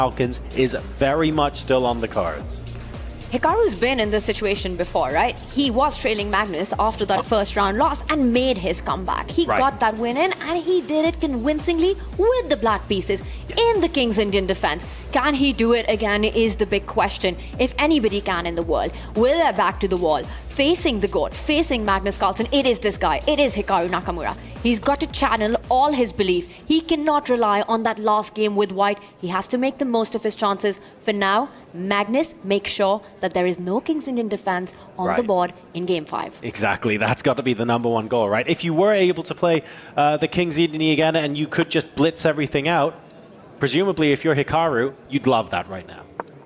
Falcons is very much still on the cards. Hikaru's been in this situation before, right? He was trailing Magnus after that first round loss and made his comeback. He got that win in, and he did it convincingly with the black pieces in the King's Indian defense. Can he do it again is the big question. If anybody can in the world, with their back to the wall, facing the GOAT, facing Magnus Carlsen, it is this guy. It is Hikaru Nakamura. He's got to channel all his belief. He cannot rely on that last game with white. He has to make the most of his chances. For now, Magnus makes sure that there is no King's Indian defense on the board in Game 5. Exactly. That's got to be the #1 goal, right? If you were able to play the King's Indian again and you could just blitz everything out, presumably if you're Hikaru, you'd love that right now.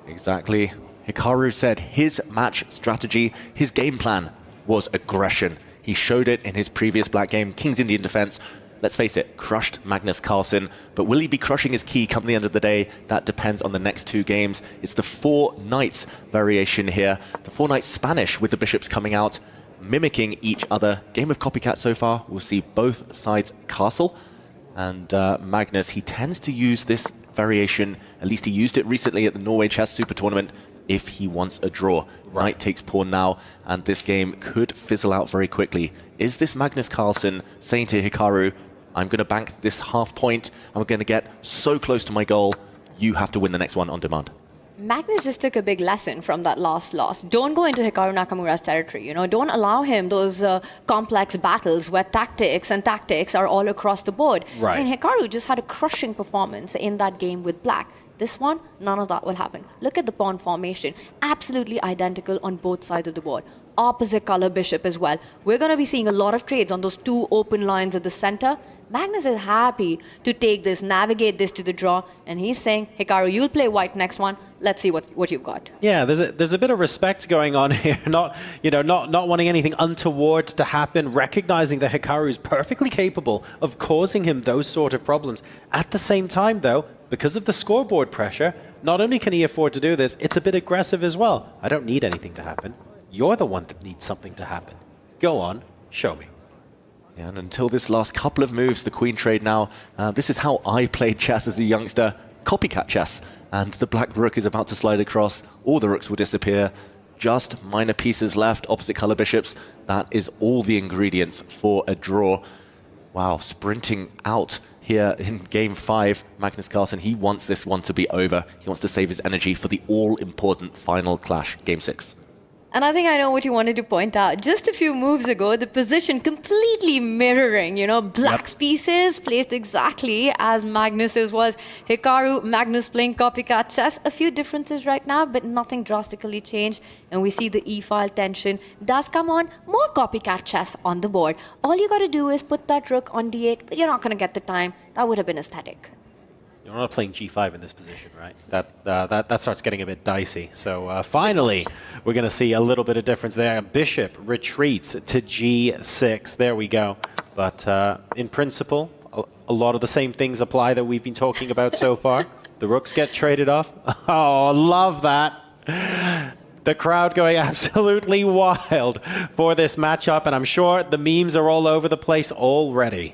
Exactly. Hikaru said his match strategy, his game plan was aggression. He showed it in his previous black game, King's Indian defense. Let's face it, crushed Magnus Carlsen. But will he be crushing his key come the end of the day? That depends on the next 2 games. It's the 4 knights variation here. The 4 knights Spanish with the bishops coming out, mimicking each other. Game of copycat so far. We'll see both sides castle. And Magnus, he tends to use this variation, at least he used it recently at the Norway Chess Super Tournament, if he wants a draw. Knight takes pawn now, and this game could fizzle out very quickly. Is this Magnus Carlsen saying to Hikaru, I'm going to bank this half point, I'm going to get so close to my goal, you have to win the next one on demand? Magnus just took a big lesson from that last loss. Don't go into Hikaru Nakamura's territory, don't allow him those complex battles where tactics are all across the board. Right. I mean, Hikaru just had a crushing performance in that game with black. This one, none of that will happen. Look at the pawn formation. Absolutely identical on both sides of the board. Opposite color bishop as well. We're going to be seeing a lot of trades on those 2 open lines at the center. Magnus is happy to take this, navigate this to the draw, and he's saying, Hikaru, you'll play white next one. Let's see what you've got. Yeah, there's a bit of respect going on here. Not wanting anything untoward to happen, recognizing that Hikaru is perfectly capable of causing him those sort of problems. At the same time, though, because of the scoreboard pressure, not only can he afford to do this, it's a bit aggressive as well. I don't need anything to happen. You're the one that needs something to happen. Go on, show me. Yeah, and until this last couple of moves, the queen trade now, this is how I played chess as a youngster, copycat chess. And the black rook is about to slide across, all the rooks will disappear, just minor pieces left, opposite color bishops. That is all the ingredients for a draw. Wow, sprinting out here in Game 5, Magnus Carlsen, he wants this one to be over. He wants to save his energy for the all-important final clash, Game 6. And I think I know what you wanted to point out. Just a few moves ago, the position completely mirroring, Black's pieces placed exactly as Magnus's was. Hikaru, Magnus playing copycat chess. A few differences right now, but nothing drastically changed. And we see the e-file tension does come on. More copycat chess on the board. All you got to do is put that rook on d8, but you're not going to get the time. That would have been aesthetic. You're not playing g5 in this position, right? That starts getting a bit dicey. So finally, we're going to see a little bit of difference there. Bishop retreats to g6. There we go. But in principle, a lot of the same things apply that we've been talking about so far. The rooks get traded off. Oh, love that. The crowd going absolutely wild for this matchup. And I'm sure the memes are all over the place already.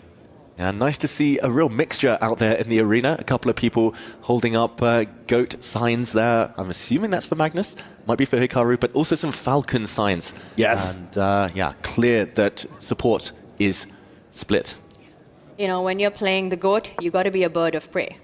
Yeah, nice to see a real mixture out there in the arena. A couple of people holding up goat signs there. I'm assuming that's for Magnus. Might be for Hikaru, but also some falcon signs. Yes. And yeah, clear that support is split. When you're playing the GOAT, you got to be a bird of prey.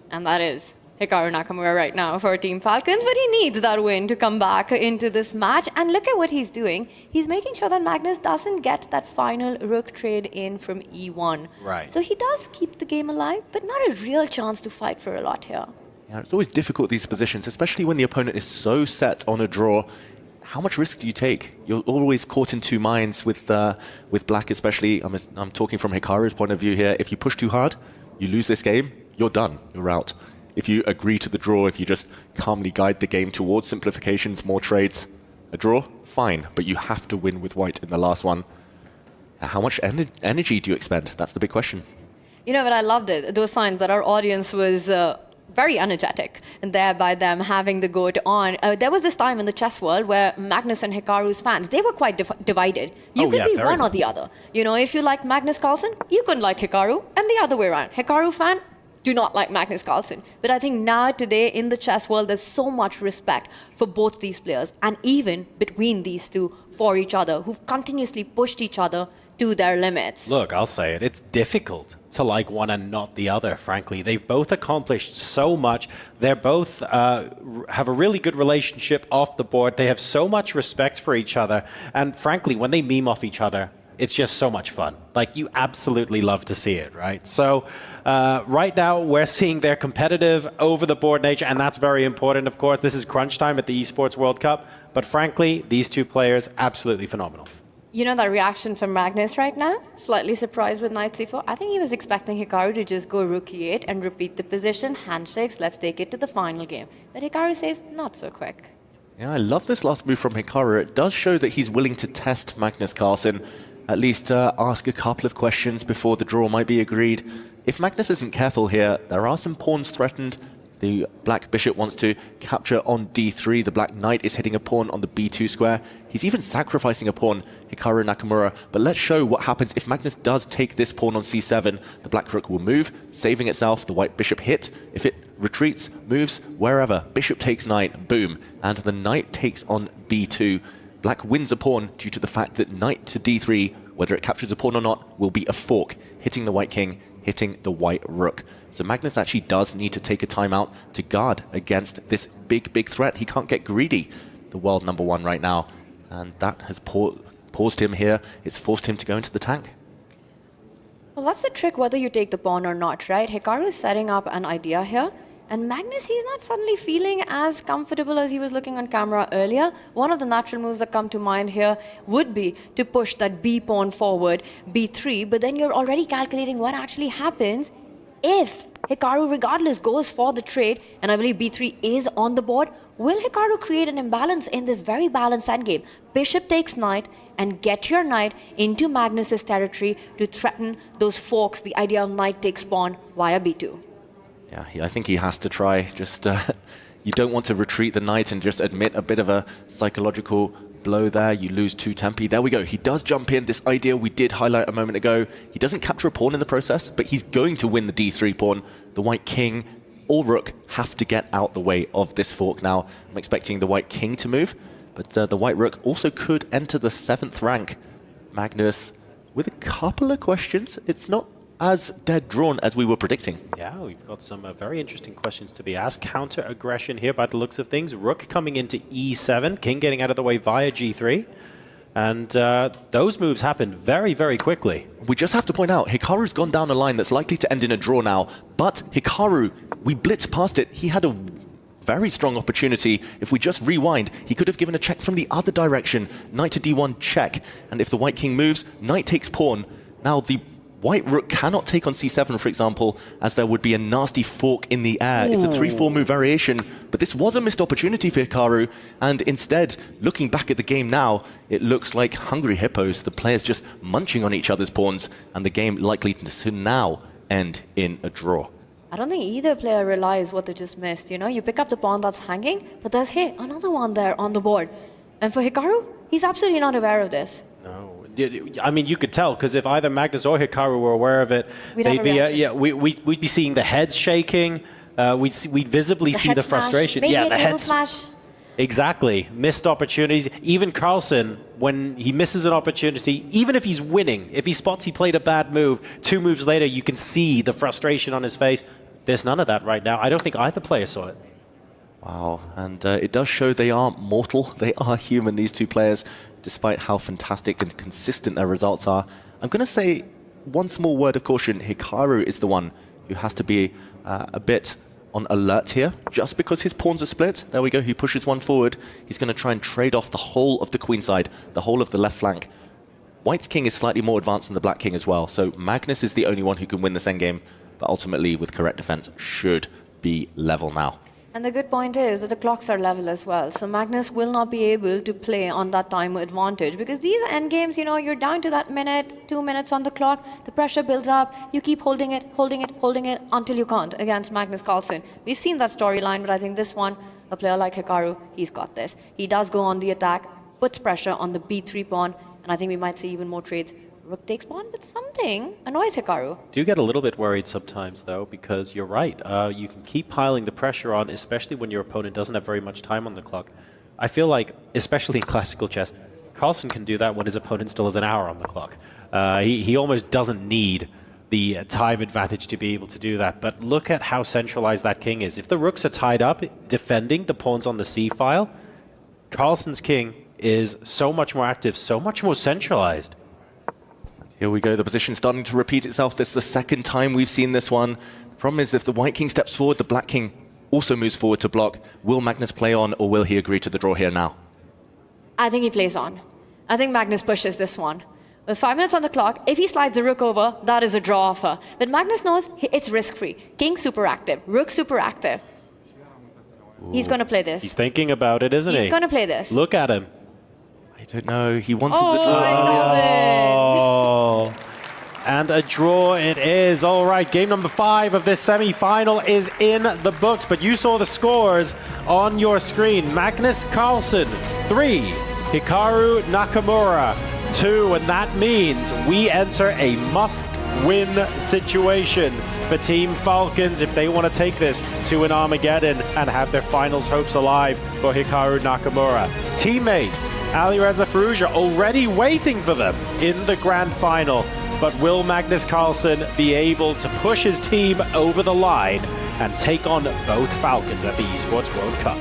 And that is Hikaru Nakamura right now for Team Falcons, but he needs that win to come back into this match. And look at what he's doing. He's making sure that Magnus doesn't get that final rook trade in from e1. Right. So he does keep the game alive, but not a real chance to fight for a lot here. Yeah, it's always difficult, these positions, especially when the opponent is so set on a draw. How much risk do you take? You're always caught in 2 minds with black, especially. I'm talking from Hikaru's point of view here. If you push too hard, you lose this game, you're done, you're out. If you agree to the draw, if you just calmly guide the game towards simplifications, more trades, a draw, fine. But you have to win with white in the last one. How much energy do you expend? That's the big question. But I loved it. Those signs that our audience was very energetic, and thereby them having the GOAT on. There was this time in the chess world where Magnus and Hikaru's fans, they were quite divided. You could be one or the other. If you liked Magnus Carlsen, you couldn't like Hikaru, and the other way around. Hikaru fan, do not like Magnus Carlsen. But I think now, today, in the chess world, there's so much respect for both these players, and even between these two for each other, who've continuously pushed each other to their limits. Look, I'll say it. It's difficult to like one and not the other, frankly. They've both accomplished so much. They're both have a really good relationship off the board. They have so much respect for each other. And frankly, when they meme off each other, it's just so much fun. Like, you absolutely love to see it, right? So right now, we're seeing their competitive, over-the-board nature, and that's very important, of course. This is crunch time at the Esports World Cup. But frankly, these two players, absolutely phenomenal. You know that reaction from Magnus right now? Slightly surprised with knight c4. I think he was expecting Hikaru to just go rook e8 and repeat the position, handshakes, let's take it to the final game. But Hikaru says, not so quick. Yeah, I love this last move from Hikaru. It does show that he's willing to test Magnus Carlsen, at least ask a couple of questions before the draw might be agreed. If Magnus isn't careful here, there are some pawns threatened. The black bishop wants to capture on d3. The black knight is hitting a pawn on the b2 square. He's even sacrificing a pawn, Hikaru Nakamura. But let's show what happens if Magnus does take this pawn on c7. The black rook will move, saving itself. The white bishop hit. If it retreats, moves wherever. Bishop takes knight, boom. And the knight takes on b2. Black wins a pawn due to the fact that knight to d3, whether it captures a pawn or not, will be a fork, hitting the white king, hitting the white rook. So Magnus actually does need to take a timeout to guard against this big, big threat. He can't get greedy, the world #1 right now. And that has paused him here. It's forced him to go into the tank. Well, that's the trick, whether you take the pawn or not, right? Hikaru is setting up an idea here. And Magnus, he's not suddenly feeling as comfortable as he was looking on camera earlier. One of the natural moves that come to mind here would be to push that b pawn forward, b3, but then you're already calculating what actually happens if Hikaru, regardless, goes for the trade, and I believe b3 is on the board. Will Hikaru create an imbalance in this very balanced endgame? Bishop takes knight, and get your knight into Magnus's territory to threaten those forks, the idea of knight takes pawn via b2. Yeah, I think he has to try. Just you don't want to retreat the knight and just admit a bit of a psychological blow there. You lose 2 tempi. There we go. He does jump in. This idea we did highlight a moment ago. He doesn't capture a pawn in the process, but he's going to win the d3 pawn. The white king or rook have to get out the way of this fork now. I'm expecting the white king to move, but the white rook also could enter the 7th rank. Magnus with a couple of questions. It's not as dead drawn as we were predicting. Yeah, we've got some very interesting questions to be asked. Counter aggression here by the looks of things. Rook coming into e7, king getting out of the way via g3. And those moves happen very, very quickly. We just have to point out, Hikaru's gone down a line that's likely to end in a draw now. But Hikaru, we blitzed past it. He had a very strong opportunity. If we just rewind, he could have given a check from the other direction. Knight to d1 check. And if the white king moves, knight takes pawn. Now the white rook cannot take on c7, for example, as there would be a nasty fork in the air. Ooh. It's a 3-4 move variation, but this was a missed opportunity for Hikaru, and instead, looking back at the game now, it looks like hungry hippos, the players just munching on each other's pawns, and the game likely to now end in a draw. I don't think either player realized what they just missed. You know, you pick up the pawn that's hanging, but there's, hey, another one there on the board. And for Hikaru, he's absolutely not aware of this. No. I mean, you could tell, because if either Magnus or Hikaru were aware of it, we'd be seeing the heads shaking. We'd visibly see the frustration. Maybe yeah, the head smash. Exactly. Missed opportunities. Even Carlsen, when he misses an opportunity, even if he's winning, if he spots he played a bad move, 2 moves later, you can see the frustration on his face. There's none of that right now. I don't think either player saw it. Wow, and it does show they are mortal. They are human, these two players, despite how fantastic and consistent their results are. I'm going to say one small word of caution. Hikaru is the one who has to be a bit on alert here, just because his pawns are split. There we go, he pushes one forward. He's going to try and trade off the whole of the queen side, the whole of the left flank. White's king is slightly more advanced than the black king as well, so Magnus is the only one who can win this endgame, but ultimately, with correct defense, should be level now. And the good point is that the clocks are level as well. So Magnus will not be able to play on that time advantage, because these endgames, you know, you're down to that minute, 2 minutes on the clock, the pressure builds up, you keep holding it until you can't against Magnus Carlsen. We've seen that storyline, but I think this one, a player like Hikaru, he's got this. He does go on the attack, puts pressure on the b3 pawn, and I think we might see even more trades rook takes pawn, but something annoys Hikaru. Do get a little bit worried sometimes, though, because you're right. You can keep piling the pressure on, especially when your opponent doesn't have very much time on the clock. I feel like, especially in classical chess, Carlsen can do that when his opponent still has an hour on the clock. He almost doesn't need the time advantage to be able to do that. But look at how centralized that king is. If the rooks are tied up, defending the pawns on the c-file, Carlsen's king is so much more active, so much more centralized. Here we go, the position starting to repeat itself. This is the second time we've seen this one. The problem is if the white king steps forward, the black king also moves forward to block. Will Magnus play on, or will he agree to the draw here now? I think he plays on. I think Magnus pushes this one. With 5 minutes on the clock, if he slides the rook over, that is a draw offer. But Magnus knows it's risk-free. King super active, rook super active. Ooh. He's going to play this. He's thinking about it, isn't he? He's going to play this. Look at him. I don't know. He wanted the draw. Oh, and a draw it is. All right, game number 5 of this semi-final is in the books, but you saw the scores on your screen. Magnus Carlsen, 3. Hikaru Nakamura, 2. And that means we enter a must-win situation for Team Falcons if they want to take this to an Armageddon and have their finals hopes alive for Hikaru Nakamura. Teammate Alireza Firouzja already waiting for them in the grand final. But will Magnus Carlsen be able to push his team over the line and take on both Falcons at the Esports World Cup?